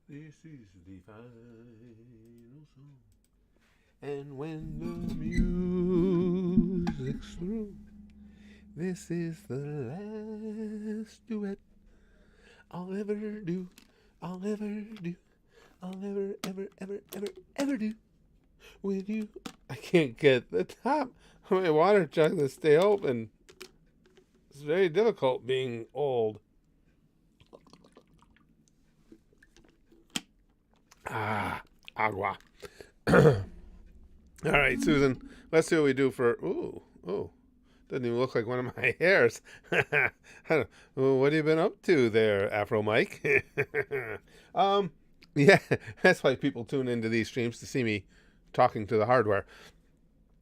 This is the final song. And when the music's through, this is the last duet I'll ever do. I'll ever do. I'll ever, ever, ever, ever, ever do with you. I can't get the top of my water jug to stay open. It's very difficult being old. Ah, agua. All right, Susan, let's see what we do for. Ooh. Doesn't even look like one of my hairs. Well, what have you been up to there, Afro Mike? um, yeah, that's why people tune into these streams to see me talking to the hardware.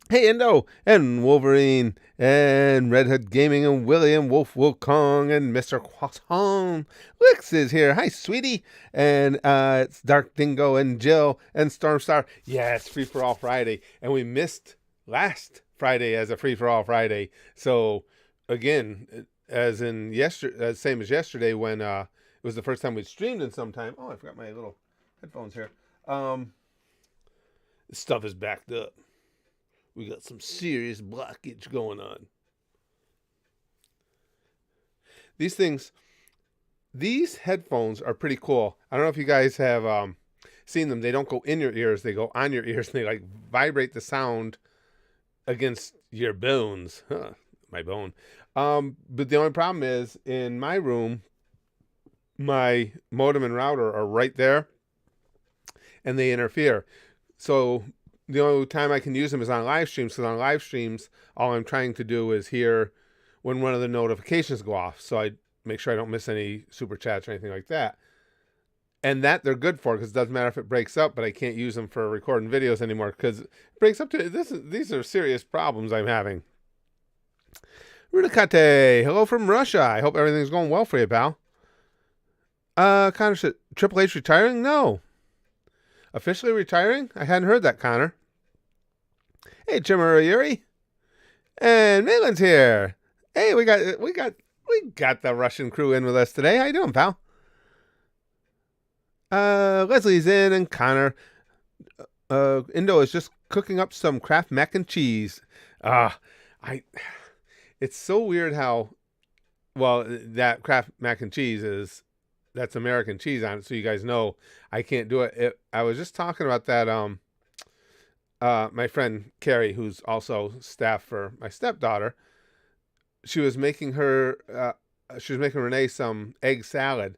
Hey, Indo, and Wolverine, and Red Hood Gaming, and William Wolf Wukong, and Mr. Croissant. Wix is here. Hi, sweetie. And it's Dark Dingo, and Jill, and Stormstar. Yeah, it's Free for All Friday. And we missed last Friday as a Free for All Friday. So, again, as in yesterday, same as yesterday when it was the first time we streamed in some time. Oh, I forgot my little headphones here. This stuff is backed up. We got some serious blockage going on. These headphones are pretty cool. I don't know if you guys have seen them. They don't go in your ears. They go on your ears. And they like vibrate the sound against your bones. Huh, my bone. But the only problem is in my room, my modem and router are right there and they interfere. So the only time I can use them is on live streams. Because on live streams, all I'm trying to do is hear when one of the notifications go off. So I make sure I don't miss any super chats or anything like that. And that they're good for because it doesn't matter if it breaks up, but I can't use them for recording videos anymore because it breaks up to these are serious problems I'm having. Rudikate, hello from Russia. I hope everything's going well for you, pal. Connor, Triple H retiring? No. Officially retiring? I hadn't heard that, Connor. Hey, Chimera Yuri. And Maitland's here. Hey, we got the Russian crew in with us today. How you doing, pal? Leslie's in and Connor. Indo is just cooking up some Kraft mac and cheese. It's so weird how that Kraft mac and cheese that's American cheese on it, so you guys know I can't do it. I was just talking about that my friend Carrie, who's also staff for my stepdaughter. She was making Renee some egg salad,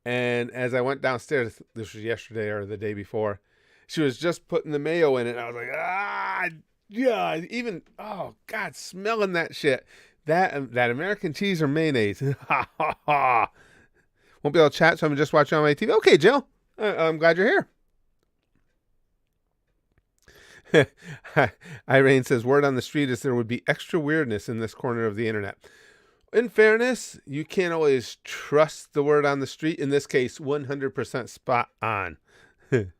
and as I went downstairs, this was yesterday or the day before, she was just putting the mayo in it. And I was like, yeah, even oh god, smelling that shit. That American cheese or mayonnaise. Won't be able to chat, so I'm just watching on my TV. Okay, Jill, I'm glad you're here. Irene says, word on the street is there would be extra weirdness in this corner of the internet. In fairness, you can't always trust the word on the street. In this case, 100% spot on. Mr.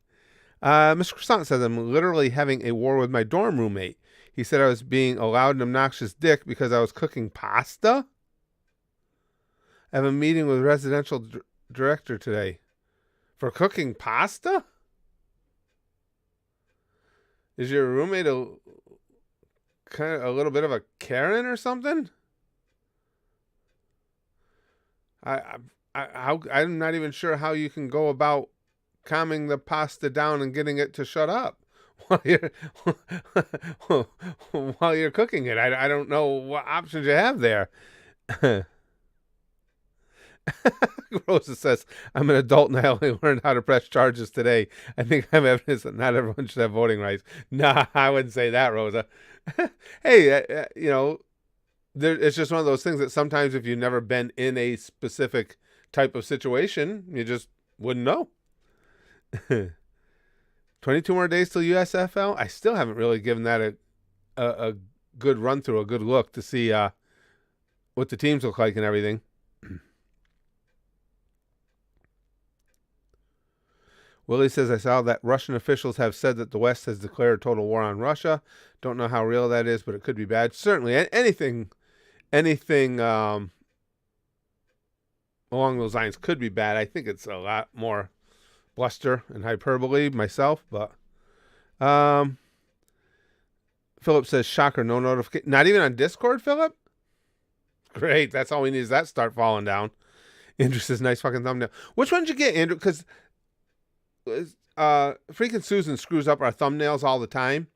Croissant says, I'm literally having a war with my dorm roommate. He said I was being a loud and obnoxious dick because I was cooking pasta. I have a meeting with residential director today. For cooking pasta? Is your roommate a little bit of a Karen or something? I'm not even sure how you can go about calming the pasta down and getting it to shut up while you're cooking it. I don't know what options you have there. Rosa says, I'm an adult and I only learned how to press charges today. I think I'm evidence that not everyone should have voting rights. Nah, I wouldn't say that, Rosa. Hey, it's just one of those things that sometimes if you've never been in a specific type of situation, you just wouldn't know. 22 more days till USFL. I still haven't really given that a good run through, a good look to see what the teams look like and everything. Willie says, I saw that Russian officials have said that the West has declared total war on Russia. Don't know how real that is, but it could be bad. Certainly, anything along those lines could be bad. I think it's a lot more bluster and hyperbole myself, but Philip says, shocker, no notification. Not even on Discord, Philip? Great, that's all we need is that start falling down. Andrew says, nice fucking thumbnail. Which one did you get, Andrew? Because freaking Susan screws up our thumbnails all the time,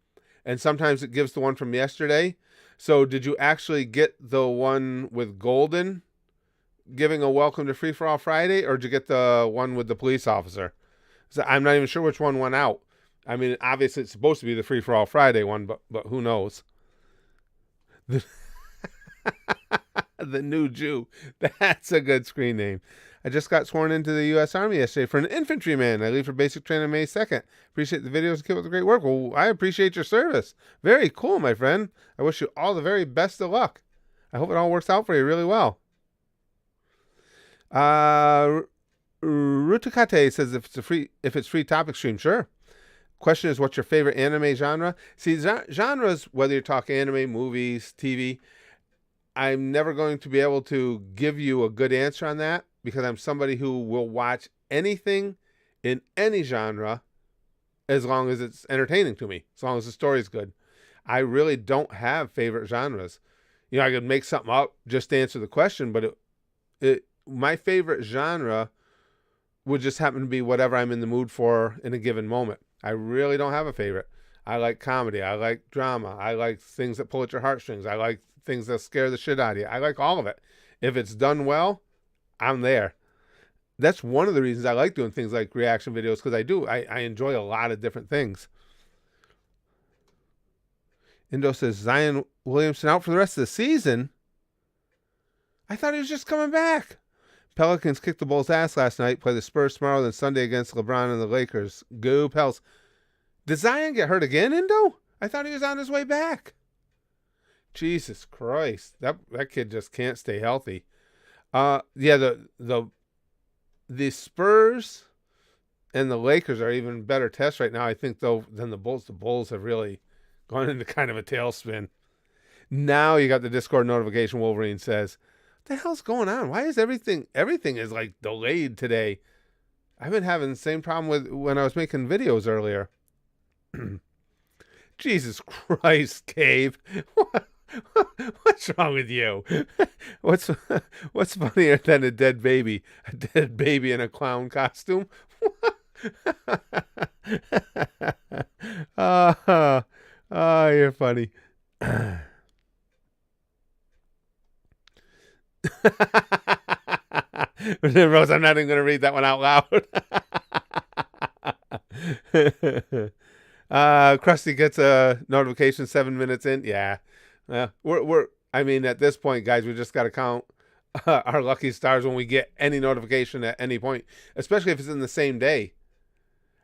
and sometimes it gives the one from yesterday. So did you actually get the one with Golden giving a welcome to Free For All Friday, or did you get the one with the police officer? So I'm not even sure which one went out. I mean, obviously it's supposed to be the Free For All Friday one, but who knows? The new Jew. That's a good screen name. I just got sworn into the U.S. Army yesterday for an infantryman. I leave for basic training May 2nd. Appreciate the videos and keep up the great work. Well, I appreciate your service. Very cool, my friend. I wish you all the very best of luck. I hope it all works out for you really well. Rutakate says if it's free topic stream, sure. Question is, what's your favorite anime genre? See, genres, whether you're talking anime, movies, TV, I'm never going to be able to give you a good answer on that because I'm somebody who will watch anything in any genre as long as it's entertaining to me, as long as the story's good. I really don't have favorite genres. You know, I could make something up just to answer the question, but my favorite genre would just happen to be whatever I'm in the mood for in a given moment. I really don't have a favorite. I like comedy. I like drama. I like things that pull at your heartstrings. I like things that scare the shit out of you. I like all of it. If it's done well, I'm there. That's one of the reasons I like doing things like reaction videos, because I enjoy a lot of different things. Indo says, Zion Williamson out for the rest of the season? I thought he was just coming back. Pelicans kicked the Bulls' ass last night, play the Spurs tomorrow, then Sunday against LeBron and the Lakers. Go Pels. Did Zion get hurt again, Indo? I thought he was on his way back. Jesus Christ. That kid just can't stay healthy. Yeah, the Spurs and the Lakers are even better tests right now, I think, though, than the Bulls. The Bulls have really gone into kind of a tailspin. Now you got the Discord notification, Wolverine says. What the hell's going on? Why is everything is like delayed today? I've been having the same problem with when I was making videos earlier. Jesus Christ, Cave. What's wrong with you? What's funnier than a dead baby? A dead baby in a clown costume? Oh, you're funny. Rose, I'm not even going to read that one out loud. Krusty gets a notification 7 minutes in. Yeah. I mean, at this point, guys, we just got to count our lucky stars when we get any notification at any point, especially if it's in the same day.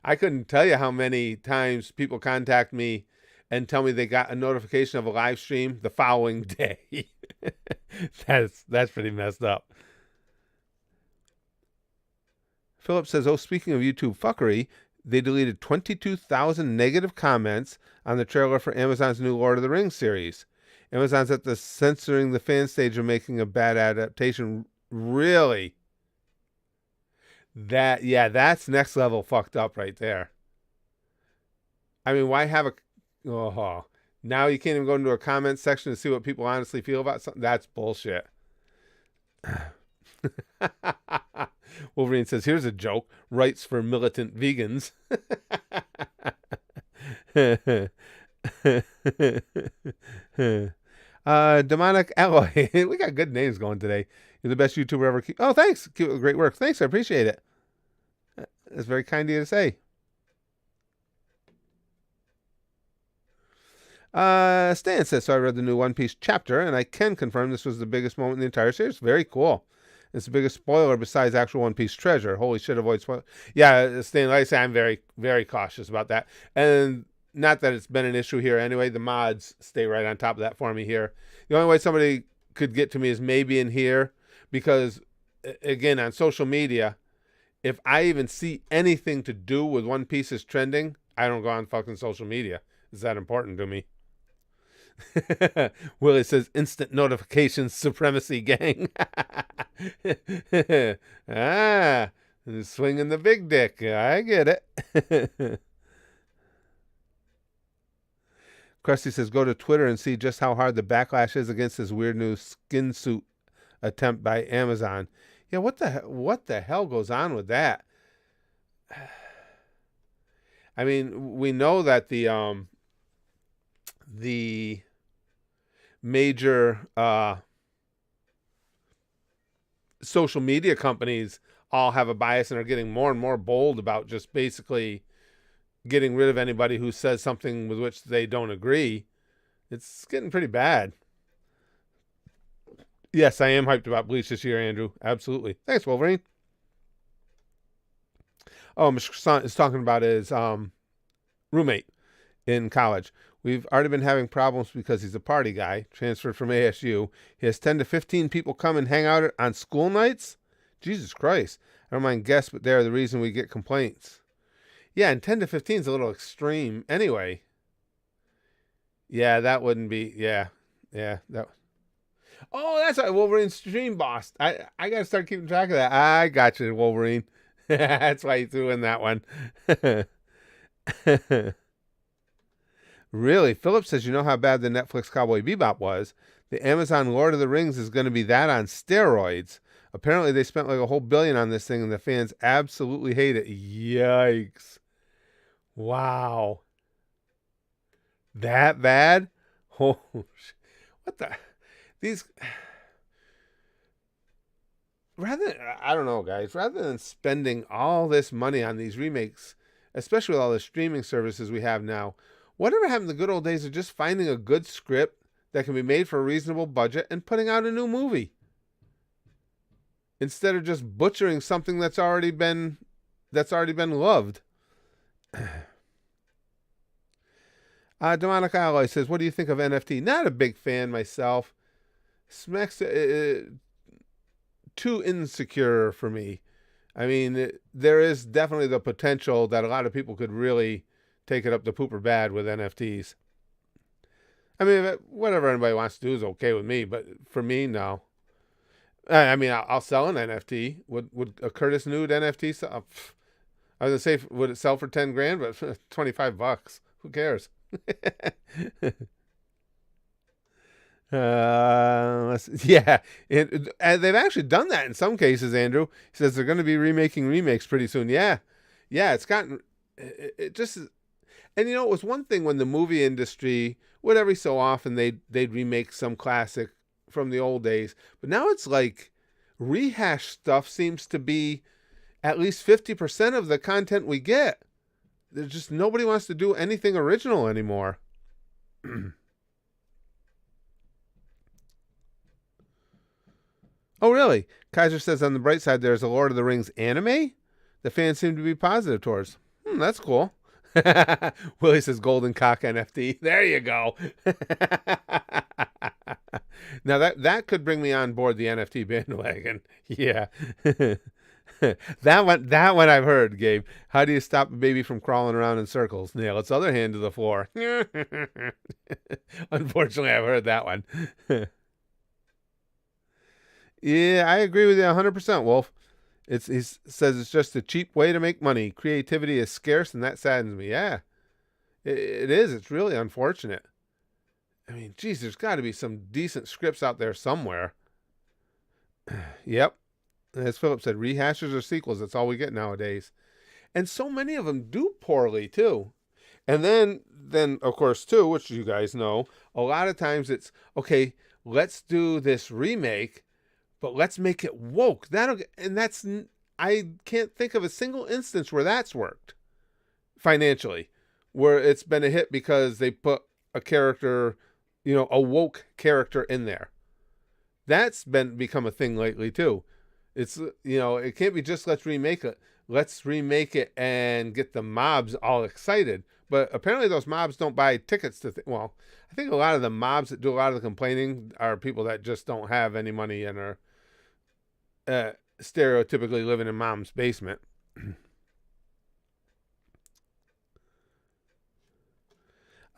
I couldn't tell you how many times people contact me and tell me they got a notification of a live stream the following day. That's pretty messed up. Philip says, oh, speaking of YouTube fuckery, they deleted 22,000 negative comments on the trailer for Amazon's new Lord of the Rings series. Amazon's at the censoring the fan stage of making a bad adaptation. Really? That's next level fucked up right there. I mean, why have now you can't even go into a comment section to see what people honestly feel about something? That's bullshit. Wolverine says, here's a joke. Rights for militant vegans. Demonic Alloy. We got good names going today. You're the best YouTuber ever. Oh, thanks. Keep up the great work. Thanks. I appreciate it. That's very kind of you to say. Stan says, so I read the new One Piece chapter, and I can confirm this was the biggest moment in the entire series. Very cool. It's the biggest spoiler besides actual One Piece treasure. Holy shit, avoid spoilers. Yeah, Stan, like I say, I'm very, very cautious about that. And not that it's been an issue here anyway. The mods stay right on top of that for me here. The only way somebody could get to me is maybe in here, because, again, on social media, if I even see anything to do with One Piece is trending, I don't go on fucking social media. It's that important to me. Willie says, instant notifications supremacy gang. Swinging the big dick. I get it. Krusty says, go to Twitter and see just how hard the backlash is against this weird new skin suit attempt by Amazon. Yeah, what the hell goes on with that? I mean, we know that the major social media companies all have a bias and are getting more and more bold about just basically getting rid of anybody who says something with which they don't agree. It's getting pretty bad. Yes, I am hyped about Bleach this year, Andrew. Absolutely. Thanks, Wolverine. Oh, Mr. Croissant is talking about his roommate in college. We've already been having problems because he's a party guy, transferred from ASU. He has 10 to 15 people come and hang out on school nights. Jesus Christ. I don't mind guests, but they're the reason we get complaints. Yeah, and 10 to 15 is a little extreme anyway. Yeah, that wouldn't be, yeah. Oh, that's right, Wolverine Stream Boss. I got to start keeping track of that. I got you, Wolverine. That's why you threw in that one. Really? Philip says, you know how bad the Netflix Cowboy Bebop was? The Amazon Lord of the Rings is going to be that on steroids. Apparently they spent like a whole billion on this thing and the fans absolutely hate it. Yikes. Wow. That bad? Oh, what the? These... I don't know, guys. Rather than spending all this money on these remakes, especially with all the streaming services we have now, whatever happened to the good old days of just finding a good script that can be made for a reasonable budget and putting out a new movie? Instead of just butchering something that's already been loved. Demonic Alloy says, what do you think of NFT? Not a big fan myself. Smacks too insecure for me. I mean, there is definitely the potential that a lot of people could really take it up the pooper bad with NFTs. I mean, whatever anybody wants to do is okay with me, but for me, no. I mean, I'll sell an NFT. Would a Curtis Nude NFT sell? I was gonna say, would it sell for 10 grand? But $25. Who cares? Yeah, they've actually done that in some cases. Andrew, he says they're going to be remaking Remakes pretty soon. Yeah, it's gotten it just, and it was one thing when the movie industry would every so often they'd remake some classic from the old days, but now it's like rehash stuff seems to be at least 50% of the content we get. There's just nobody wants to do anything original anymore. Oh, really? Kaiser says on the bright side, there's a Lord of the Rings anime the fans seem to be positive towards. That's cool. Willie says Golden Cock NFT. There you go. Now that could bring me on board the NFT bandwagon. Yeah. That one I've heard, Gabe. How do you stop a baby from crawling around in circles? Nail its other hand to the floor. Unfortunately, I've heard that one. Yeah, I agree with you 100%, Wolf. He says it's just a cheap way to make money. Creativity is scarce, and that saddens me. Yeah, it is. It's really unfortunate. I mean, geez, there's got to be some decent scripts out there somewhere. Yep. As Philip said, rehashes or sequels, that's all we get nowadays. And so many of them do poorly, too. And then of course, too, which you guys know, a lot of times it's, okay, let's do this remake, but let's make it woke. I can't think of a single instance where that's worked financially, where it's been a hit because they put a character, a woke character in there. That's become a thing lately, too. It's, it can't be just let's remake it. Let's remake it and get the mobs all excited. But apparently those mobs don't buy tickets to... Well, I think a lot of the mobs that do a lot of the complaining are people that just don't have any money and are stereotypically living in mom's basement.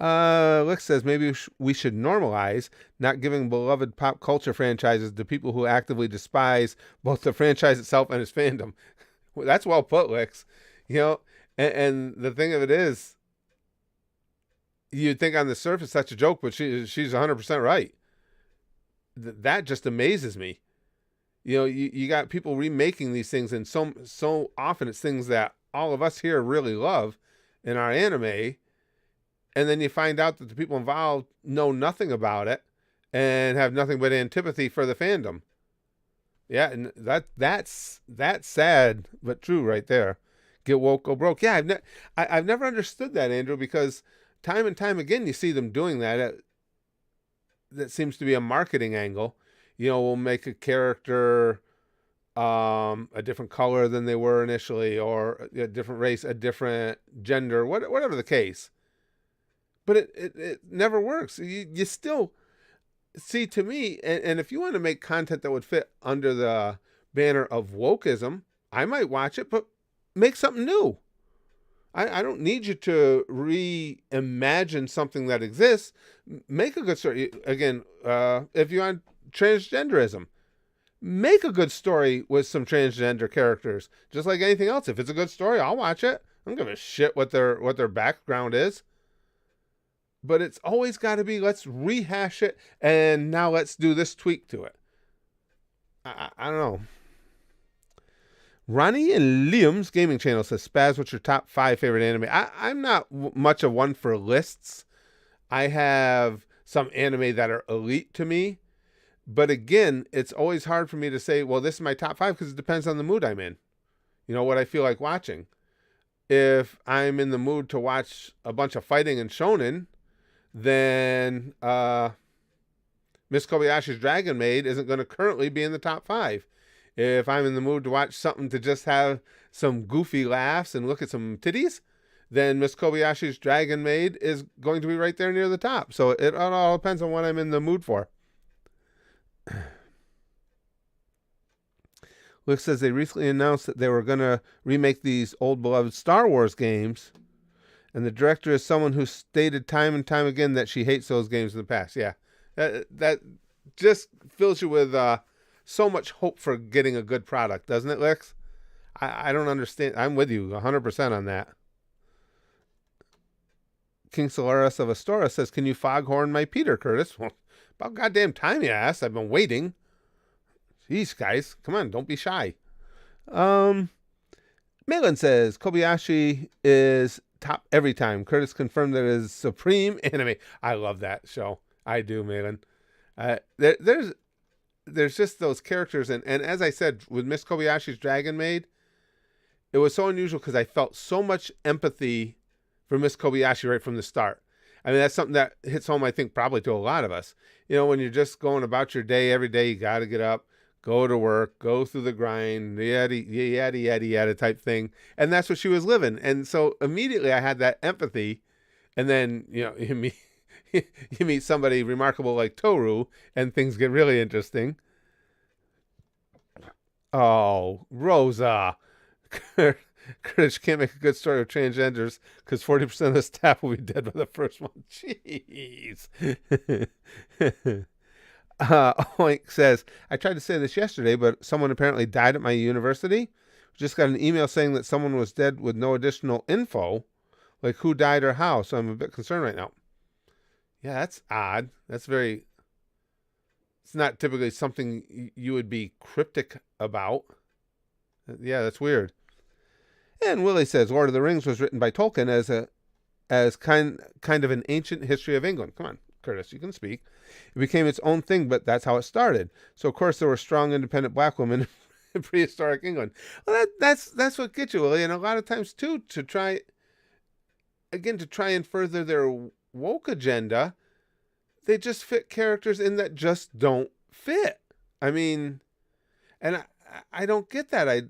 Lex says maybe we should normalize not giving beloved pop culture franchises to people who actively despise both the franchise itself and its fandom. That's well put, Licks. You know, and the thing of it is, you'd think on the surface that's a joke, but she's 100% right. That just amazes me. You know, you got people remaking these things, and so often it's things that all of us here really love in our anime, and then you find out that the people involved know nothing about it and have nothing but antipathy for the fandom. Yeah, and that's sad but true right there. Get woke, go broke. Yeah, I've never understood that, Andrew, because time and time again you see them doing that. That seems to be a marketing angle. You know, we'll make a character a different color than they were initially, or a different race, a different gender, whatever the case. But it never works. You still see, to me, and if you want to make content that would fit under the banner of wokeism, I might watch it, but make something new. I don't need you to reimagine something that exists. Make a good story. Again, if you want transgenderism, make a good story with some transgender characters. Just like anything else. If it's a good story, I'll watch it. I don't give a shit what their background is. But it's always got to be, let's rehash it, and now let's do this tweak to it. I don't know. Ronnie and Liam's gaming channel says, Spaz, what's your top 5 favorite anime? I'm not much of one for lists. I have some anime that are elite to me. But again, it's always hard for me to say, well, this is my top 5, because it depends on the mood I'm in. You know, what I feel like watching. If I'm in the mood to watch a bunch of fighting and shonen, then Miss Kobayashi's Dragon Maid isn't going to currently be in the top 5. If I'm in the mood to watch something to just have some goofy laughs and look at some titties, then Miss Kobayashi's Dragon Maid is going to be right there near the top. So it all depends on what I'm in the mood for. Luke says they recently announced that they were going to remake these old beloved Star Wars games, and the director is someone who stated time and time again that she hates those games in the past. Yeah, that just fills you with so much hope for getting a good product, doesn't it, Lex? I don't understand. I'm with you 100% on that. King Solaris of Astora says, can you foghorn my Peter, Curtis? Well, about goddamn time, you asked. I've been waiting. Jeez, guys. Come on, don't be shy. Malin says, Kobayashi is top every time. Curtis confirmed that it is supreme anime. I love that show. I do, Malin. There's just those characters, and as I said, with Miss Kobayashi's Dragon Maid, it was so unusual because I felt so much empathy for Miss Kobayashi right from the start. I mean, that's something that hits home, I think, probably to a lot of us. You know, when you're just going about your day every day, you got to get up, go to work, go through the grind, yada type thing. And that's what she was living. And so immediately I had that empathy. And then, you know, you meet somebody remarkable like Toru, and things get really interesting. Oh, Rosa. Curtis can't make a good story of transgenders because 40% of the staff will be dead by the first one. Jeez. Oink says, I tried to say this yesterday, but someone apparently died at my university. Just got an email saying that someone was dead with no additional info, like who died or how. So I'm a bit concerned right now. Yeah, that's odd. It's not typically something you would be cryptic about. Yeah, that's weird. And Willie says, Lord of the Rings was written by Tolkien as kind of an ancient history of England. Come on, Curtis, you can speak. It became its own thing, but that's how it started. So, of course, there were strong, independent black women in prehistoric England. Well, that's what gets you, Willie. And a lot of times, too, to try and further their woke agenda, they just fit characters in that just don't fit. I mean, and I don't get that.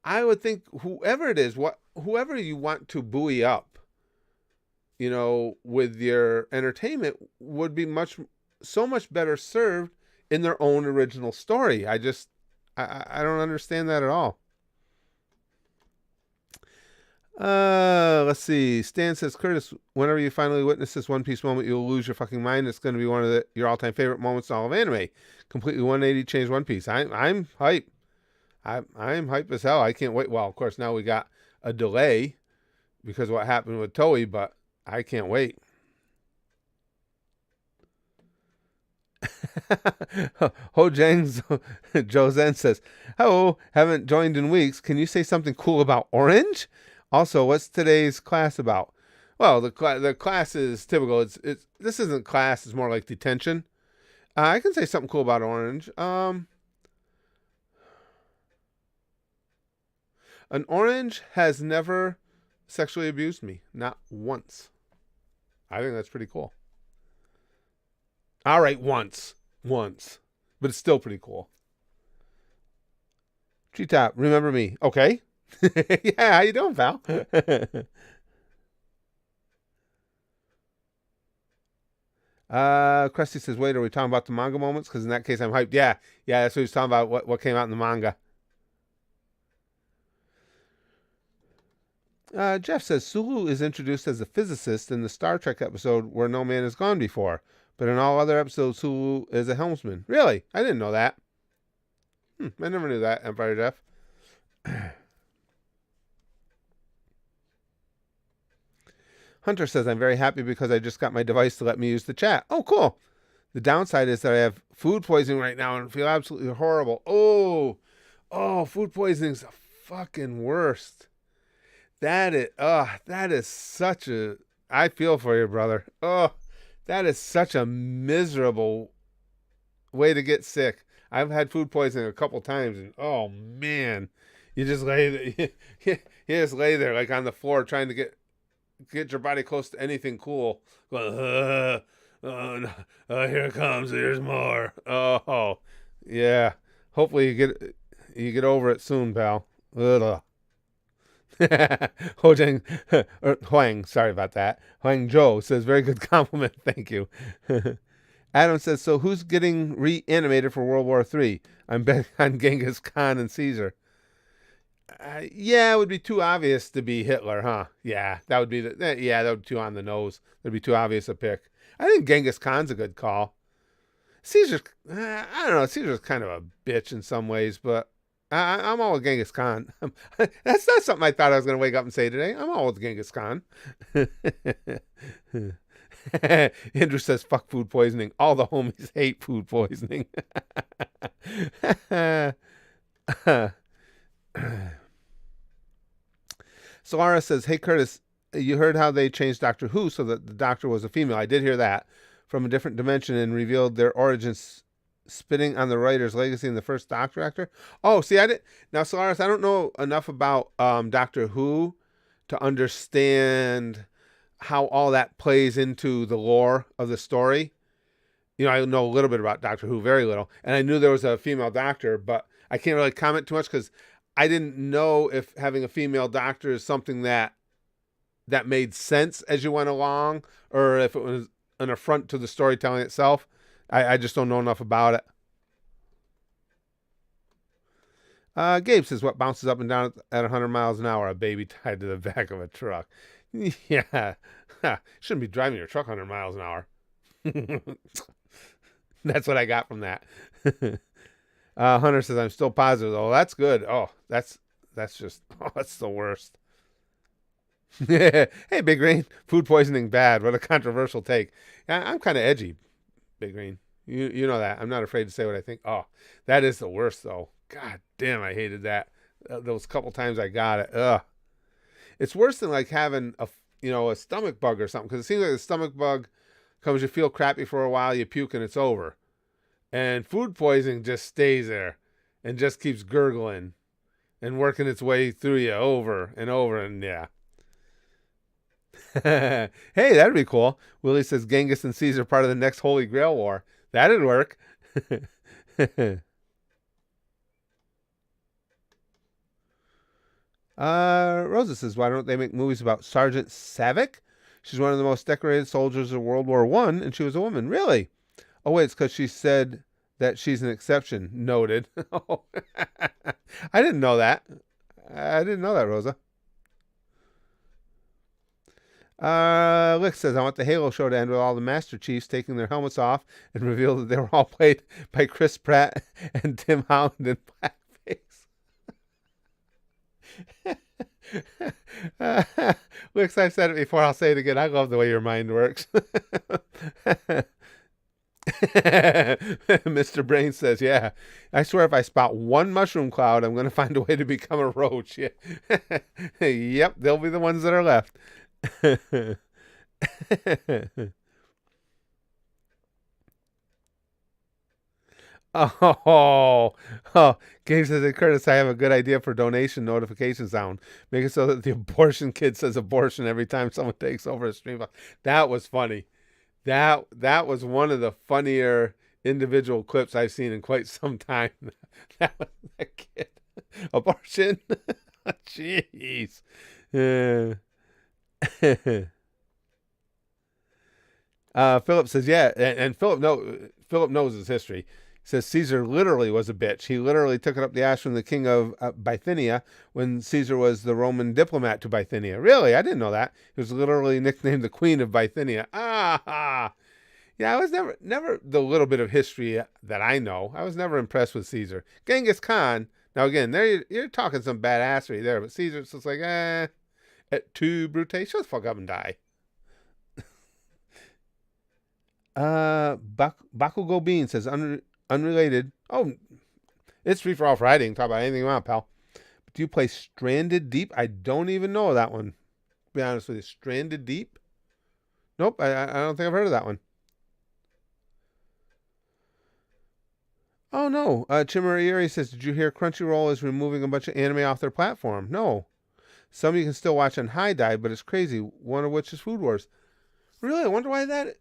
I would think whoever it is, whoever you want to buoy up, you know, with your entertainment would be so much better served in their own original story. I don't understand that at all. Let's see. Stan says, Curtis, whenever you finally witness this One Piece moment, you'll lose your fucking mind. It's going to be one of your all-time favorite moments in all of anime. Completely 180 change One Piece. I'm hype. I'm hyped as hell. I can't wait. Well, of course, now we got a delay because of what happened with Toei, but I can't wait. Ho Jang's Josen says, "Hello, haven't joined in weeks. Can you say something cool about Orange? Also, what's today's class about?" Well, the class is typical. It's this isn't class. It's more like detention. I can say something cool about Orange. An orange has never sexually abused me, not once. I think that's pretty cool. All right, once, but it's still pretty cool. Treetop, remember me? Okay. Yeah, how you doing, pal? Krusty says, "Wait, are we talking about the manga moments? Because in that case, I'm hyped." Yeah, that's what he's talking about. What came out in the manga. Jeff says Sulu is introduced as a physicist in the Star Trek episode Where No Man Has Gone Before, but in all other episodes, Sulu is a helmsman. Really? I didn't know that. I never knew that, Empire Jeff. Hunter says, "I'm very happy because I just got my device to let me use the chat." Oh, cool. The downside is that I have food poisoning right now and feel absolutely horrible. Oh, food poisoning's the fucking worst. That is such a, I feel for you, brother. Oh, that is such a miserable way to get sick. I've had food poisoning a couple times, and oh man, you just lay there, you just lay there like on the floor trying to get your body close to anything cool. Oh, no. Here it comes. There's more. Oh, yeah. Hopefully you get over it soon, pal. Ugh. Hojang or Huang, sorry about that. Huang Zhou says, "Very good compliment, thank you." Adam says, "So who's getting reanimated for World War III? I'm betting on Genghis Khan and Caesar." Yeah, it would be too obvious to be Hitler, huh? Yeah, that would be that would be too on the nose. That'd be too obvious a pick. I think Genghis Khan's a good call. Caesar's, I don't know. Caesar's kind of a bitch in some ways, but I'm all with Genghis Khan. That's not something I thought I was going to wake up and say today. I'm all with Genghis Khan. Andrew says, "Fuck food poisoning. All the homies hate food poisoning." Solara says, "Hey, Curtis, you heard how they changed Doctor Who so that the Doctor was a female. I did hear that. From a different dimension and revealed their origins, spitting on the writer's legacy in the first Doctor actor." Oh, see, I did. Now, Solaris, I don't know enough about Doctor Who to understand how all that plays into the lore of the story. I know a little bit about Doctor Who, very little, and I knew there was a female Doctor, but I can't really comment too much because I didn't know if having a female Doctor is something that made sense as you went along, or if it was an affront to the storytelling itself. I just don't know enough about it. Gabe says, "What bounces up and down at 100 miles an hour? A baby tied to the back of a truck." Yeah. Shouldn't be driving your truck 100 miles an hour. That's what I got from that. Hunter says, "I'm still positive." Oh, that's good. Oh, that's just, that's the worst. Hey, Big Green. Food poisoning bad. What a controversial take. I'm kind of edgy, Big Green. You know that. I'm not afraid to say what I think. Oh, that is the worst, though. God damn, I hated that. Those couple times I got it. Ugh. It's worse than like having a stomach bug or something, because it seems like the stomach bug comes, you feel crappy for a while, you puke, and it's over. And food poisoning just stays there and just keeps gurgling and working its way through you over and over, and yeah. Hey, that'd be cool. Willie says, "Genghis and Caesar part of the next Holy Grail War." That'd work. Rosa says, "Why don't they make movies about Sergeant Savick? She's one of the most decorated soldiers of World War I, and she was a woman." Really? Oh, wait, it's because she said that she's an exception. Noted. I didn't know that. I didn't know that, Rosa. Lick says, "I want the Halo show to end with all the Master Chiefs taking their helmets off and reveal that they were all played by Chris Pratt and Tim Holland in blackface." Wix, I've said it before. I'll say it again. I love the way your mind works. Mr. Brain says, yeah, I swear if I spot one mushroom cloud, I'm going to find a way to become a roach. Yeah. Yep, they'll be the ones that are left. Oh, oh, Gabe says, hey, Curtis, I have a good idea for donation notification sound. Make it so that the abortion kid says abortion every time someone takes over a stream. That was funny. That was one of the funnier individual clips I've seen in quite some time. That was that kid. Abortion. Jeez. Philip says, yeah, and Philip knows his history. He says Caesar literally was a bitch. He literally took it up the ass from the king of Bithynia when Caesar was the Roman diplomat to Bithynia. Really? I didn't know that. He was literally nicknamed the Queen of Bithynia. Ah, yeah, I was never the little bit of history that I know. I was never impressed with Caesar. Genghis Khan. Now again, there you're talking some badassery there, but Caesar's just like, et tu, Brute, shut the fuck up and die. Bakugo Bean says unrelated. Oh, it's Free for All Friday. You can talk about anything you want, pal. But do you play Stranded Deep? I don't even know that one. To be honest with you, Stranded Deep. Nope, I don't think I've heard of that one. Oh no, Chimerieri says, did you hear Crunchyroll is removing a bunch of anime off their platform? No, some you can still watch on High Dive, but it's crazy. One of which is Food Wars. Really, I wonder why that.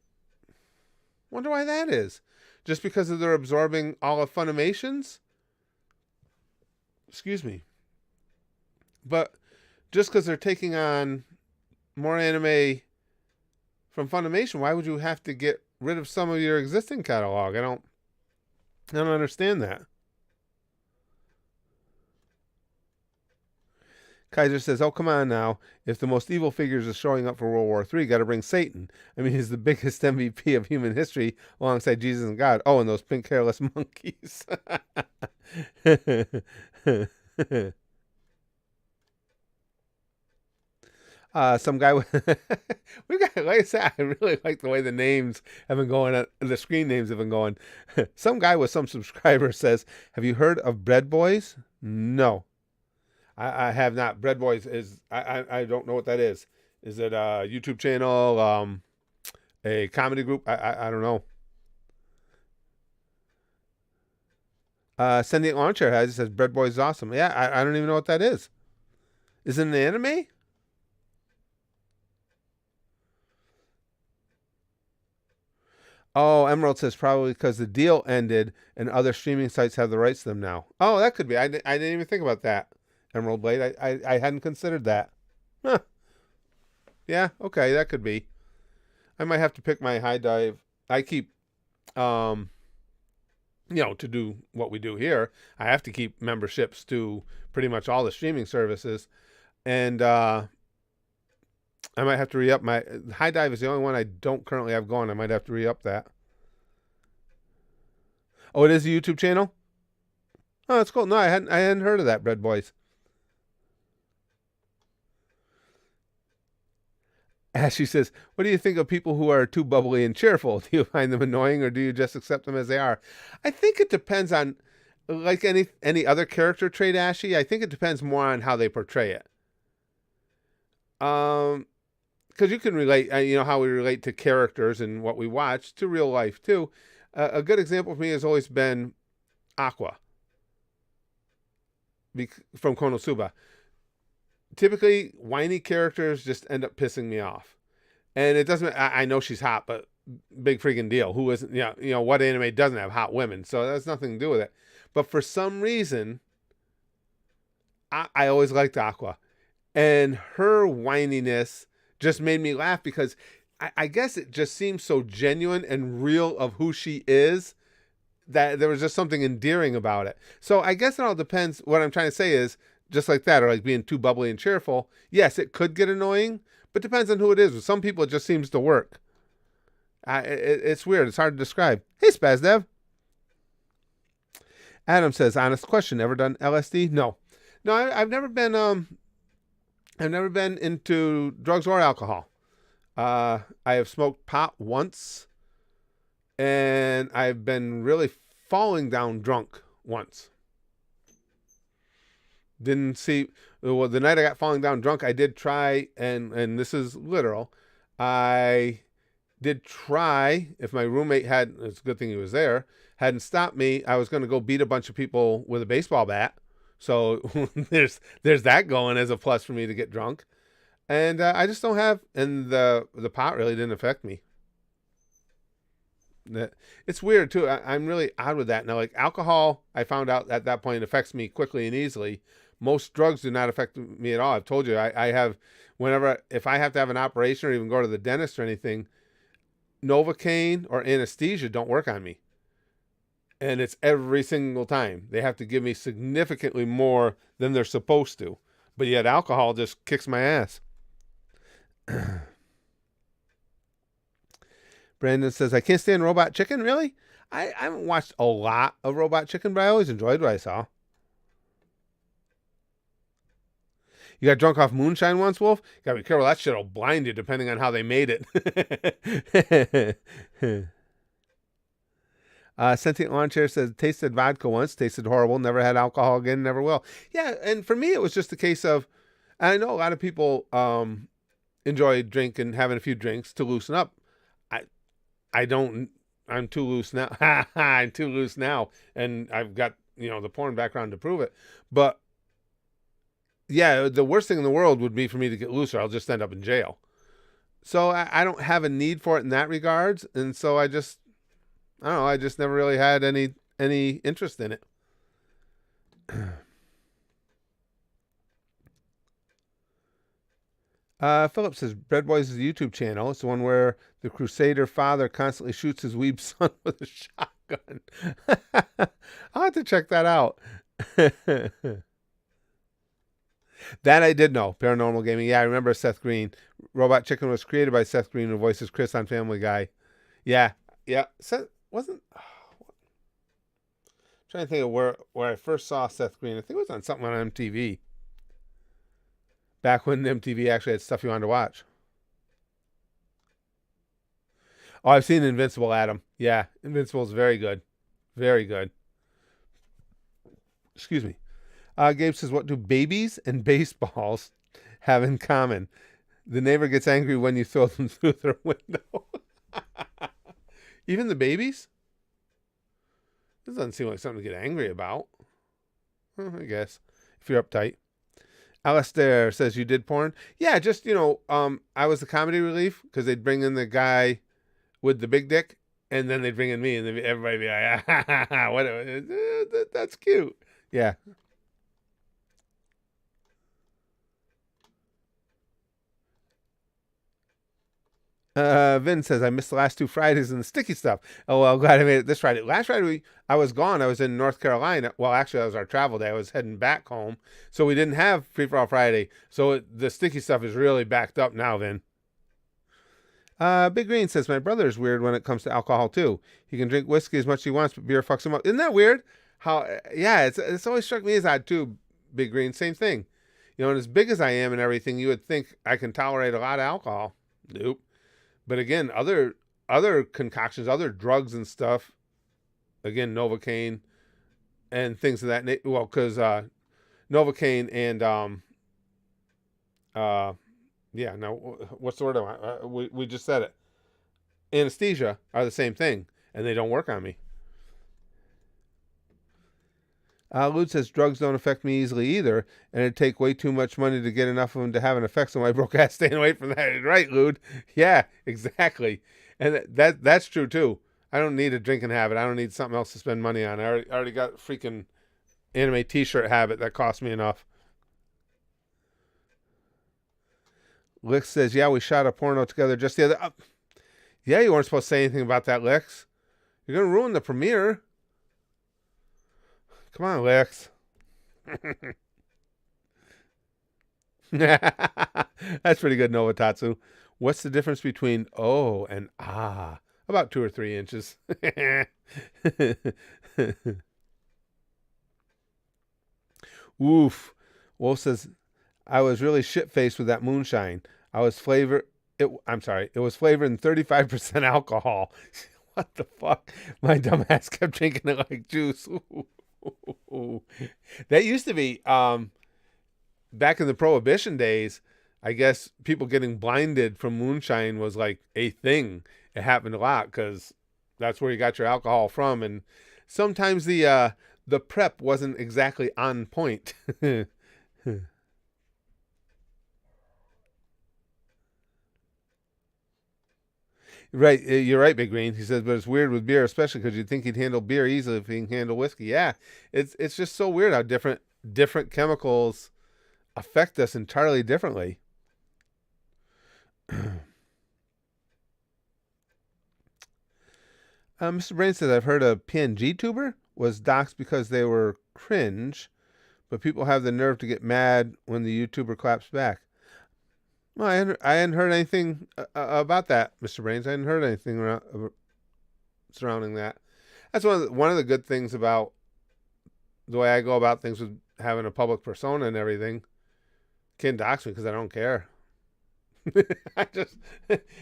Wonder why that is. Just because they're absorbing all of Funimation's? Excuse me. But just because they're taking on more anime from Funimation, why would you have to get rid of some of your existing catalog? I don't understand that. Kaiser says, oh, come on now. If the most evil figures is showing up for World War III, got to bring Satan. I mean, he's the biggest MVP of human history alongside Jesus and God. Oh, and those pink hairless monkeys. Some guy we got, like I said, I really like the way the names have been going, the screen names have been going. Some guy with some subscribers says, have you heard of Bread Boys? No. I have not. Bread Boys is, I don't know what that is. Is it a YouTube channel, a comedy group? I don't know. Sending Launcher has, it says Bread Boys is awesome. Yeah, I don't even know what that is. Is it an anime? Oh, Emerald says probably because the deal ended and other streaming sites have the rights to them now. Oh, that could be. I didn't even think about that. Emerald Blade. I hadn't considered that. Huh. Yeah, okay, that could be. I might have to pick my High Dive. I keep, to do what we do here, I have to keep memberships to pretty much all the streaming services. And I might have to re-up my... High Dive is the only one I don't currently have going. I might have to re-up that. Oh, it is a YouTube channel? Oh, that's cool. No, I hadn't heard of that, Bread Boys. Ashley says, what do you think of people who are too bubbly and cheerful? Do you find them annoying or do you just accept them as they are? I think it depends on, like any other character trait, Ashley, I think it depends more on how they portray it. Because you can relate, how we relate to characters and what we watch to real life too. A good example for me has always been Aqua from Konosuba. Typically, whiny characters just end up pissing me off. And it doesn't, I know she's hot, but big freaking deal. Who isn't, what anime doesn't have hot women? So that's nothing to do with it. But for some reason, I always liked Aqua. And her whininess just made me laugh because I guess it just seems so genuine and real of who she is that there was just something endearing about it. So I guess it all depends. What I'm trying to say is, just like that, or like being too bubbly and cheerful, yes, it could get annoying, but depends on who it is. With some people, it just seems to work. It's weird. It's hard to describe. Hey, Spazdev. Adam says, honest question, ever done LSD? No, No, I've never been into drugs or alcohol. I have smoked pot once, and I've been really falling down drunk once. Didn't see, well, the night I got falling down drunk, I did try, and this is literal. I did try, if my roommate had, it's a good thing he was there, hadn't stopped me, I was going to go beat a bunch of people with a baseball bat. So there's that going as a plus for me to get drunk. And I just don't have, and the pot really didn't affect me. It's weird too. I'm really odd with that. Now, like alcohol, I found out at that point affects me quickly and easily. Most drugs do not affect me at all. I've told you, I have, whenever, if I have to have an operation or even go to the dentist or anything, Novocaine or anesthesia don't work on me. And it's every single time. They have to give me significantly more than they're supposed to. But yet alcohol just kicks my ass. Brandon says, I can't stand Robot Chicken. Really? I haven't watched a lot of Robot Chicken, but I always enjoyed what I saw. You got drunk off moonshine once, Wolf? You gotta be careful. That shit'll blind you depending on how they made it. Sentient Lawn Chair says, tasted vodka once, tasted horrible, never had alcohol again, never will. Yeah, and for me, it was just a case of, and I know a lot of people enjoy drinking, having a few drinks to loosen up. I don't, I'm too loose now. I'm too loose now. And I've got, the porn background to prove it. But yeah, the worst thing in the world would be for me to get looser. I'll just end up in jail. So I don't have a need for it in that regards. And so I don't know, I just never really had any interest in it. Philip says, Bread Boys is a YouTube channel. It's the one where the Crusader father constantly shoots his weeb son with a shotgun. I'll have to check that out. That I did know. Paranormal Gaming. Yeah, I remember Seth Green. Robot Chicken was created by Seth Green, who voices Chris on Family Guy. Yeah. Seth wasn't... trying to think of where I first saw Seth Green. I think it was on something on MTV. Back when MTV actually had stuff you wanted to watch. Oh, I've seen Invincible, Adam. Yeah, Invincible is very good. Very good. Excuse me. Gabe says, what do babies and baseballs have in common? The neighbor gets angry when you throw them through their window. Even the babies? This doesn't seem like something to get angry about. I guess. If you're uptight. Alistair says, you did porn? Yeah, just, I was the comedy relief because they'd bring in the guy with the big dick and then they'd bring in me and everybody be like, whatever. That's cute. Yeah. Vin says, I missed the last 2 Fridays and the sticky stuff. Oh, well, glad I made it this Friday. Last Friday, I was gone. I was in North Carolina. Well, actually, that was our travel day. I was heading back home. So we didn't have Free For All Friday. So the sticky stuff is really backed up now, Vin. Big Green says, my brother is weird when it comes to alcohol, too. He can drink whiskey as much as he wants, but beer fucks him up. Isn't that weird? It's always struck me as odd, too, Big Green. Same thing. And as big as I am and everything, you would think I can tolerate a lot of alcohol. Nope. But again, other concoctions, other drugs and stuff, again, Novocaine and things of that nature. Well, because Novocaine and, what's the word? We just said it. Anesthesia are the same thing, and they don't work on me. Lude says, drugs don't affect me easily either, and it'd take way too much money to get enough of them to have an effect, so my broke ass staying away from that. Right, Lude? Yeah, exactly. And that's true, too. I don't need a drinking habit. I don't need something else to spend money on. I already got a freaking anime t-shirt habit that cost me enough. Lix says, yeah, we shot a porno together just the other... Yeah, you weren't supposed to say anything about that, Lix. You're going to ruin the premiere. Come on, Lex. That's pretty good, Novatatsu. What's the difference between oh and ah? About 2 or 3 inches. Oof. Wolf says, I was really shit-faced with that moonshine. I was flavor. I'm sorry. It was flavored in 35% alcohol. What the fuck? My dumbass kept drinking it like juice. That used to be back in the Prohibition days. I guess people getting blinded from moonshine was like a thing. It happened a lot because that's where you got your alcohol from, and sometimes the prep wasn't exactly on point. Right, you're right, Big Green. He says, but it's weird with beer, especially because you'd think he'd handle beer easily if he can handle whiskey. Yeah, it's just so weird how different chemicals affect us entirely differently. Mr. Brain says, I've heard a PNG tuber was doxxed because they were cringe, but people have the nerve to get mad when the YouTuber claps back. Well, I hadn't heard anything about that, Mr. Brains. I hadn't heard anything surrounding that. That's one of the good things about the way I go about things with having a public persona and everything. Can't dox me because I don't care. I just,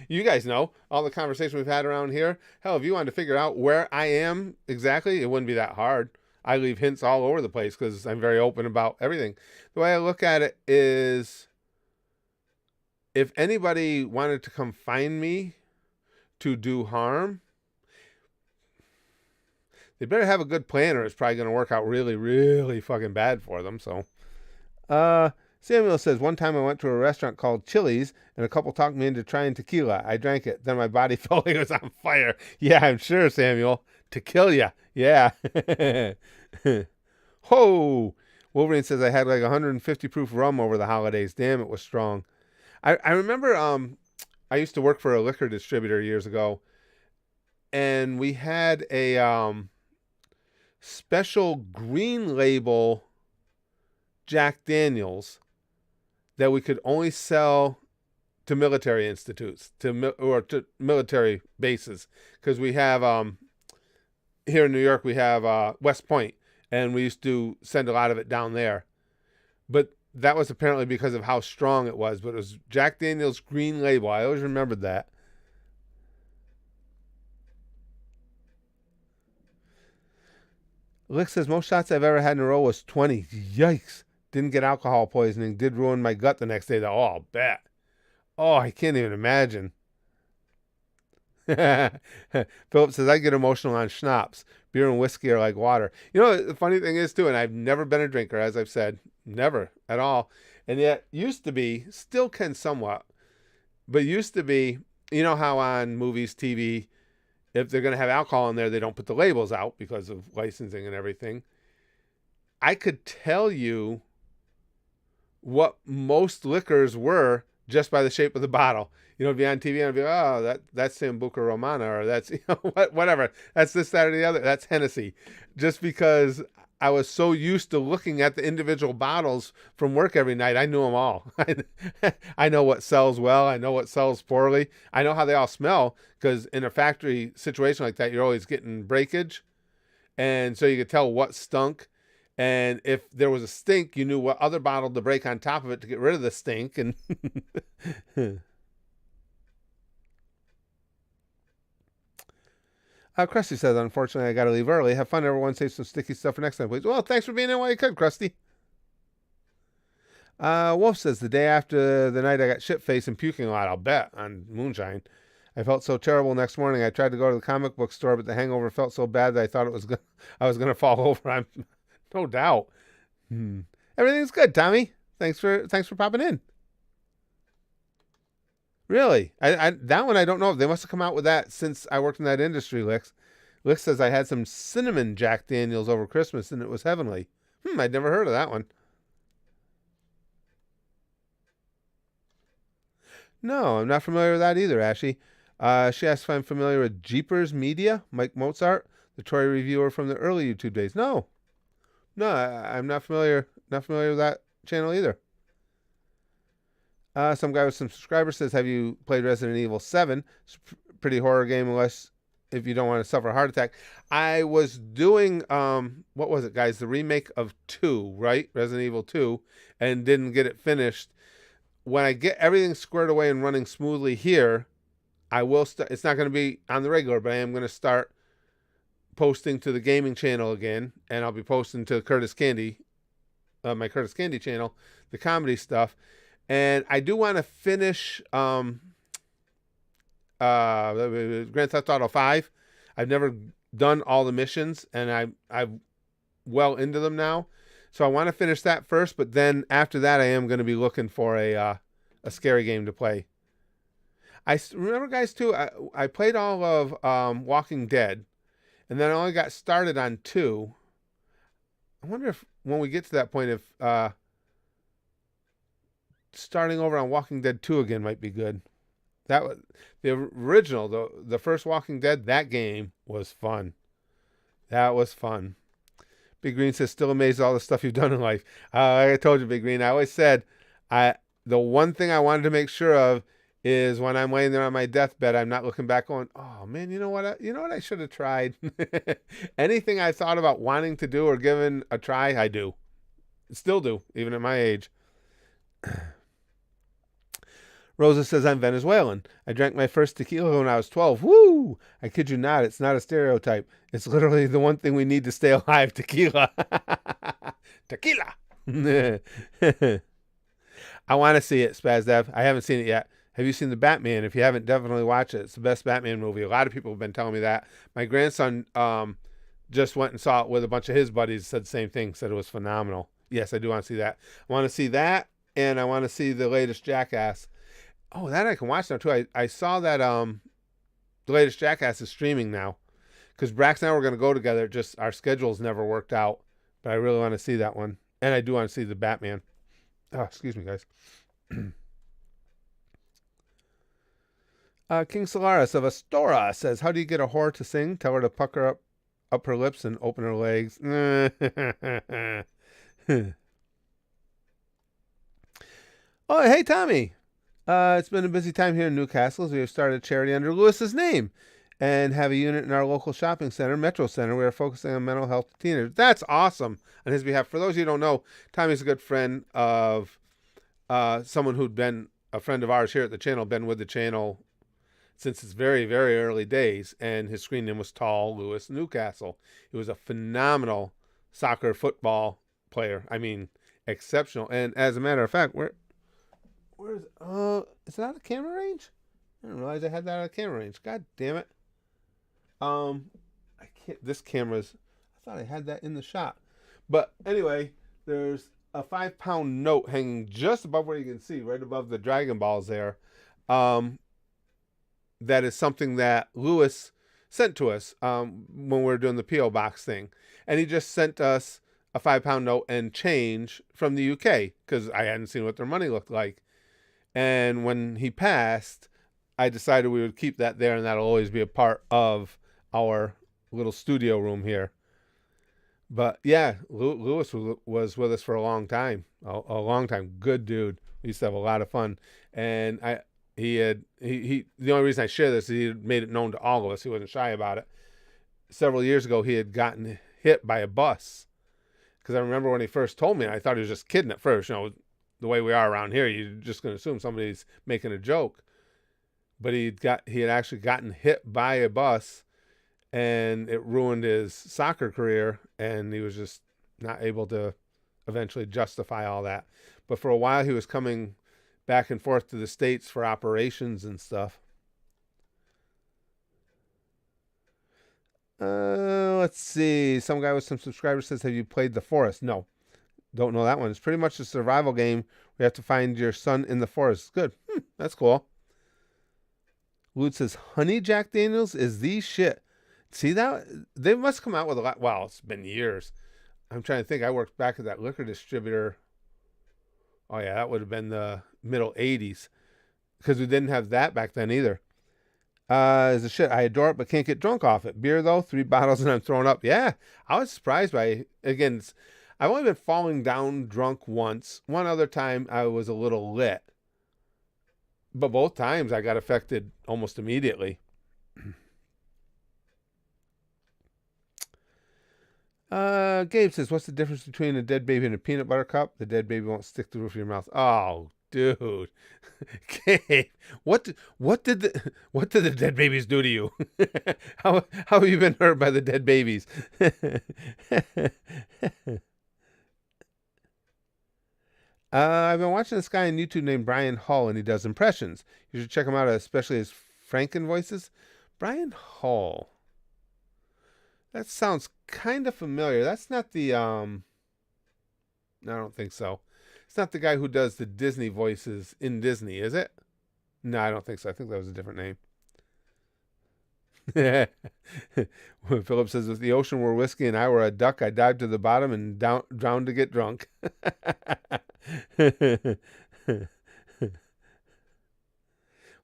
you guys know all the conversation we've had around here. Hell, if you wanted to figure out where I am exactly, it wouldn't be that hard. I leave hints all over the place because I'm very open about everything. The way I look at it is, if anybody wanted to come find me to do harm, they better have a good plan or it's probably going to work out really, really fucking bad for them. So, Samuel says, one time I went to a restaurant called Chili's and a couple talked me into trying tequila. I drank it. Then my body felt like it was on fire. Yeah, I'm sure, Samuel. To kill ya. Yeah. Ho! Wolverine says, I had like 150 proof rum over the holidays. Damn, it was strong. I remember I used to work for a liquor distributor years ago, and we had a special green label Jack Daniels that we could only sell to military institutes, or to military bases, because we have here in New York we have West Point, and we used to send a lot of it down there, but that was apparently because of how strong it was. But it was Jack Daniel's green label. I always remembered that. Lick says, most shots I've ever had in a row was 20. Yikes. Didn't get alcohol poisoning. Did ruin my gut the next day, though. Oh, I'll bet. Oh, I can't even imagine. Philip says, I get emotional on schnapps. Beer and whiskey are like water. You know, the funny thing is, too, and I've never been a drinker, as I've said. Never at all. And yet, used to be, still can somewhat, but used to be, you know how on movies, TV, if they're going to have alcohol in there, they don't put the labels out because of licensing and everything. I could tell you what most liquors were just by the shape of the bottle. You know, it'd be on TV and I'd be, oh, that's Sambuca Romana, or that's, you know, whatever. That's this, that, or the other. That's Hennessy. Just because I was so used to looking at the individual bottles from work every night, I knew them all. I know what sells well. I know what sells poorly. I know how they all smell, because in a factory situation like that, you're always getting breakage. And so you could tell what stunk. And if there was a stink, you knew what other bottle to break on top of it to get rid of the stink. And Krusty says, unfortunately, I got to leave early. Have fun, everyone. Save some sticky stuff for next time, please. Well, thanks for being in while you could, Krusty. Wolf says, the day after the night I got shit-faced and puking a lot, I'll bet, on Moonshine. I felt so terrible next morning. I tried to go to the comic book store, but the hangover felt so bad that I thought I was gonna fall over. I'm no doubt. Everything's good, Tommy. Thanks for popping in. Really? I that one I don't know. They must have come out with that since I worked in that industry, Licks. Licks says I had some cinnamon Jack Daniels over Christmas and it was heavenly. I'd never heard of that one. No, I'm not familiar with that either, Ashy. She asked if I'm familiar with Jeepers Media, Mike Mozart, the toy reviewer from the early YouTube days. No, I'm not familiar. Not familiar with that channel either. Some guy with some subscribers says, have you played Resident Evil 7? It's a pretty horror game unless if you don't want to suffer a heart attack. I was doing what was it, guys? The remake of 2, right? Resident Evil 2, and didn't get it finished. When I get everything squared away and running smoothly here, I will start. It's not going to be on the regular, but I am going to start posting to the gaming channel again, and I'll be posting to Curtis Candy, my Curtis Candy channel, the comedy stuff. And I do want to finish Grand Theft Auto 5. I've never done all the missions, and I'm well into them now. So I want to finish that first, but then after that, I am going to be looking for a scary game to play. I remember, guys, too, I played all of Walking Dead, and then I only got started on 2. I wonder if when we get to that point, if starting over on Walking Dead 2 again might be good. That was the original, the first Walking Dead. That game was fun. That was fun. Big Green says, still amazed at all the stuff you've done in life. Like I told you, Big Green, I always said, the one thing I wanted to make sure of is when I'm laying there on my deathbed, I'm not looking back going, oh man, you know what I should have tried. Anything I thought about wanting to do or giving a try, I do. Still do, even at my age. Rosa says, I'm Venezuelan. I drank my first tequila when I was 12. Woo! I kid you not, it's not a stereotype. It's literally the one thing we need to stay alive, tequila. Tequila! I want to see it, Spazdev. I haven't seen it yet. Have you seen The Batman? If you haven't, definitely watch it. It's the best Batman movie. A lot of people have been telling me that. My grandson just went and saw it with a bunch of his buddies, said the same thing, said it was phenomenal. Yes, I do want to see that. I want to see that, and I want to see the latest Jackass. Oh, that I can watch now, too. I saw that the latest Jackass is streaming now. Because Brax and I were going to go together. Just our schedules never worked out. But I really want to see that one. And I do want to see the Batman. Oh, excuse me, guys. King Solaris of Astora says, how do you get a whore to sing? Tell her to pucker up her lips and open her legs. Oh, hey, Tommy. It's been a busy time here in Newcastle as we have started a charity under Lewis's name and have a unit in our local shopping center, Metro Center. We are focusing on mental health to teenagers. That's awesome on his behalf. For those of you who don't know, Tommy's a good friend of someone who'd been a friend of ours here at the channel, been with the channel since its very, very early days, and his screen name was Tall Lewis Newcastle. He was a phenomenal soccer football player. I mean, exceptional. And as a matter of fact, where's is it out of camera range? I didn't realize I had that out of camera range. God damn it. I can't, this camera's, I thought I had that in the shot. But anyway, there's a 5-pound note hanging just above where you can see, right above the Dragon Balls there. That is something that Lewis sent to us when we were doing the P.O. Box thing. And he just sent us a 5-pound note and change from the UK because I hadn't seen what their money looked like. And when he passed, I decided we would keep that there, and that'll always be a part of our little studio room here. But yeah, Lewis was with us for a long time. A long time. Good dude. We used to have a lot of fun. And the only reason I share this is he had made it known to all of us. He wasn't shy about it. Several years ago, he had gotten hit by a bus. Because I remember when he first told me, I thought he was just kidding at first. You know, the way we are around here, you're just going to assume somebody's making a joke. But he had actually gotten hit by a bus, and it ruined his soccer career, and he was just not able to eventually justify all that. But for a while, he was coming back and forth to the States for operations and stuff. Let's see. Some guy with some subscribers says, have you played The Forest? No. Don't know that one. It's pretty much a survival game. We have to find your son in the forest. Good. That's cool. Lude says, Honey Jack Daniels is the shit. See that? They must come out with a lot. Well, it's been years. I'm trying to think. I worked back at that liquor distributor. Oh, yeah. That would have been the middle 80s. Because we didn't have that back then either. Is a shit. I adore it, but can't get drunk off it. Beer, though, 3 bottles and I'm throwing up. Yeah. I was surprised by, again, I've only been falling down drunk once. One other time I was a little lit. But both times I got affected almost immediately. Gabe says, what's the difference between a dead baby and a peanut butter cup? The dead baby won't stick to the roof of your mouth. Oh, dude. Gabe, what did the dead babies do to you? How have you been hurt by the dead babies? I've been watching this guy on YouTube named Brian Hall, and he does impressions. You should check him out, especially his Franken voices. Brian Hall. That sounds kind of familiar. That's not the I don't think so. It's not the guy who does the Disney voices in Disney, is it? No, I don't think so. I think that was a different name. Philip says, if the ocean were whiskey and I were a duck, I'd dive to the bottom and drown to get drunk.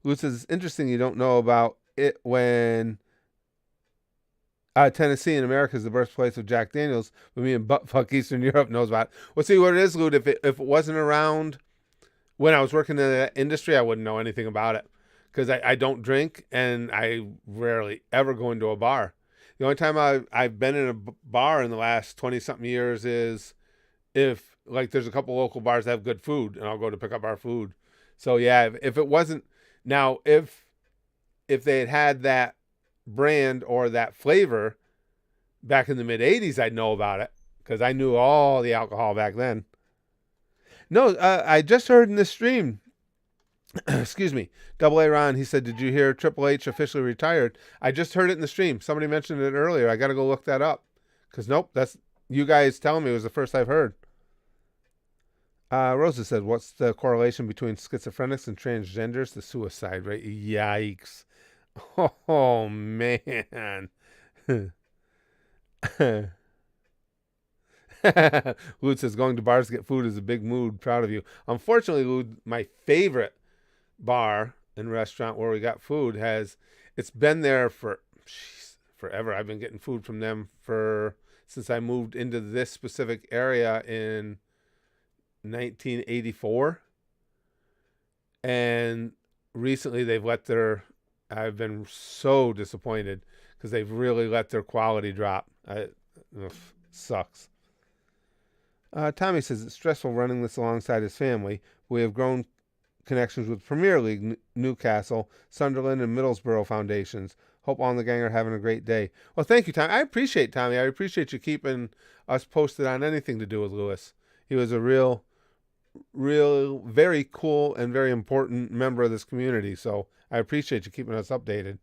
Lou says, it's interesting you don't know about it when Tennessee in America is the birthplace of Jack Daniels, but me and buttfuck Eastern Europe knows about it. Well, see what it is, Lou. If it wasn't around when I was working in that industry, I wouldn't know anything about it because I don't drink and I rarely ever go into a bar. The only time I've been in a bar in the last 20-something years is if, like, there's a couple local bars that have good food, and I'll go to pick up our food. So, yeah, if it wasn't... Now, if they had that brand or that flavor back in the mid-'80s, I'd know about it because I knew all the alcohol back then. No, I just heard in the stream, excuse me, Double A Ron, he said, did you hear Triple H officially retired? I just heard it in the stream. Somebody mentioned it earlier. I got to go look that up because, nope, that's you guys telling me it was the first I've heard. Rosa said, what's the correlation between schizophrenics and transgenders? The suicide rate. Yikes. Oh, man. Lud says, going to bars to get food is a big mood. Proud of you. Unfortunately, Lud, my favorite bar and restaurant where we got food it's been there for forever. I've been getting food from them since I moved into this specific area in 1984. And recently I've been so disappointed because they've really let their quality drop. Sucks. Tommy says it's stressful running this alongside his family. We have grown connections with Premier League, Newcastle, Sunderland, and Middlesbrough foundations. Hope all in the gang are having a great day. Well, thank you, Tommy. I appreciate Tommy. I appreciate you keeping us posted on anything to do with Lewis. He was a real, very cool and very important member of this community. So I appreciate you keeping us updated.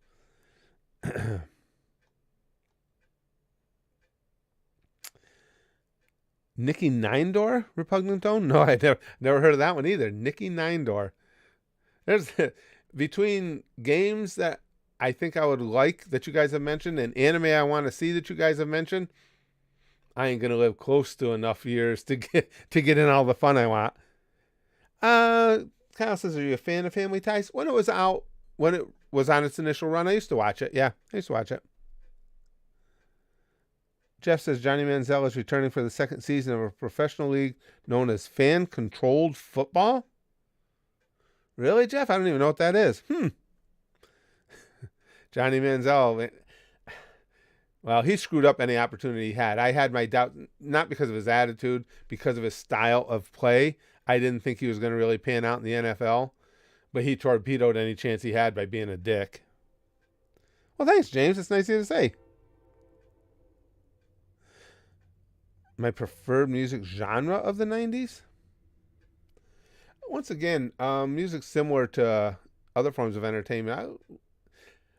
Nikki Nine-Door, Repugnant Tone? No, I never heard of that one either. Nikki Nine-Door. There's between games that I think I would like that you guys have mentioned and anime I want to see that you guys have mentioned, I ain't gonna live close to enough years to get in all the fun I want. Kyle says, are you a fan of Family Ties? When it was on its initial run, I used to watch it. Yeah, I used to watch it. Jeff says Johnny Manziel is returning for the second season of a professional league known as fan-controlled football. Really, Jeff? I don't even know what that is. Johnny Manziel, well, he screwed up any opportunity he had. I had my doubt, not because of his attitude, because of his style of play. I didn't think he was going to really pan out in the NFL, but he torpedoed any chance he had by being a dick. Well, thanks, James. It's nice of you to say. My preferred music genre of the 90s? Once again, music similar to other forms of entertainment.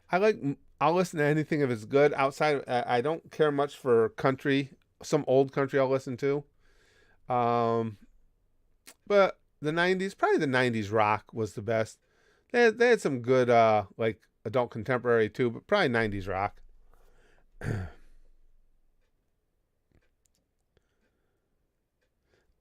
I'll listen to anything if it's good. Outside, I don't care much for country. Some old country I'll listen to. But the 90s, probably the 90s rock was the best. They had some good, like adult contemporary too, but probably 90s rock.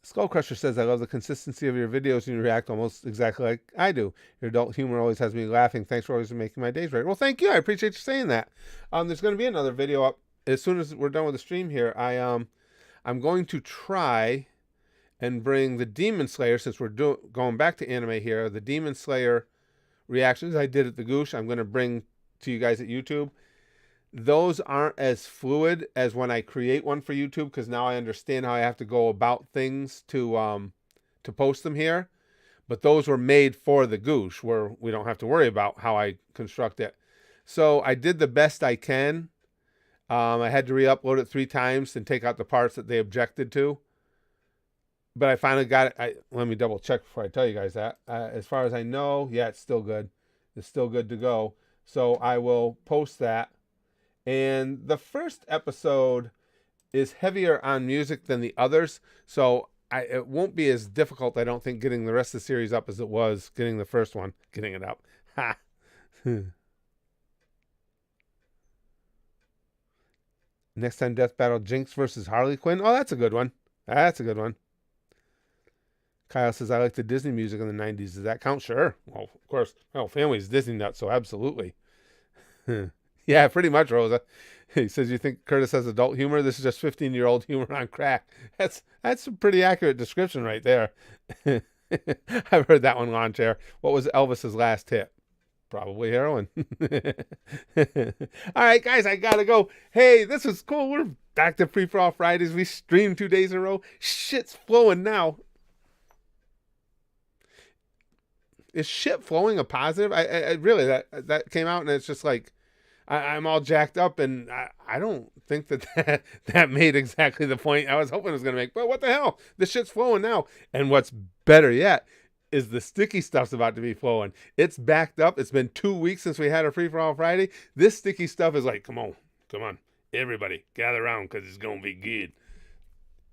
Skullcrusher says, I love the consistency of your videos and you react almost exactly like I do. Your adult humor always has me laughing. Thanks for always making my days right. Well, thank you. I appreciate you saying that. There's going to be another video up as soon as we're done with the stream here. I'm going to try and bring the Demon Slayer, since we're going back to anime here, the Demon Slayer reactions I did at the Goosh, I'm going to bring to you guys at YouTube. those aren't as fluid as when I create one for YouTube, because now I understand how I have to go about things to post them here. But those were made for the Goosh, where we don't have to worry about how I construct it. So I did the best I can. I had to re-upload it 3 times and take out the parts that they objected to. But I finally got it. Let me double check before I tell you guys that. As far as I know, yeah, it's still good. It's still good to go. So I will post that. And the first episode is heavier on music than the others. So it won't be as difficult, I don't think, getting the rest of the series up as it was getting the first one. Getting it up. Ha! Next time Death Battle, Jinx versus Harley Quinn. Oh, that's a good one. That's a good one. Kyle says, I like the Disney music in the 90s. Does that count? Sure. Well, of course. Well, family's Disney nuts, so absolutely. Yeah, pretty much, Rosa. He says, you think Curtis has adult humor? This is just 15-year-old humor on crack. That's a pretty accurate description right there. I've heard that one, Lawn Chair. What was Elvis's last hit? Probably heroin. All right, guys, I gotta go. Hey, this was cool. We're back to Free For All Fridays. We streamed 2 days in a row. Shit's flowing now. Is shit flowing a positive? I really, that came out and it's just like, I'm all jacked up, and I don't think that made exactly the point I was hoping it was going to make. But what the hell? The shit's flowing now. And what's better yet is the sticky stuff's about to be flowing. It's backed up. It's been 2 weeks since we had a Free For All Friday. This sticky stuff is like, come on. Everybody, gather around, because it's going to be good.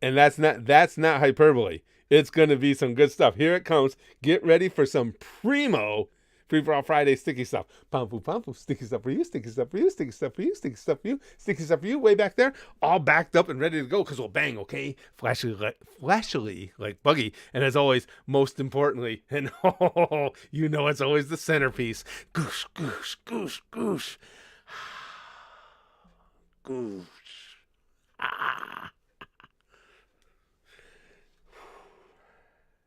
And that's not hyperbole. It's going to be some good stuff. Here it comes. Get ready for some primo Free For All Friday sticky stuff. Pum, sticky stuff for you, sticky stuff for you, sticky stuff for you, sticky stuff for you, sticky stuff for you, way back there, all backed up and ready to go, because we'll bang, okay? Flashily like Buggy. And as always, most importantly, and you know it's always the centerpiece. Goosh, goosh, goosh, goosh. Goosh.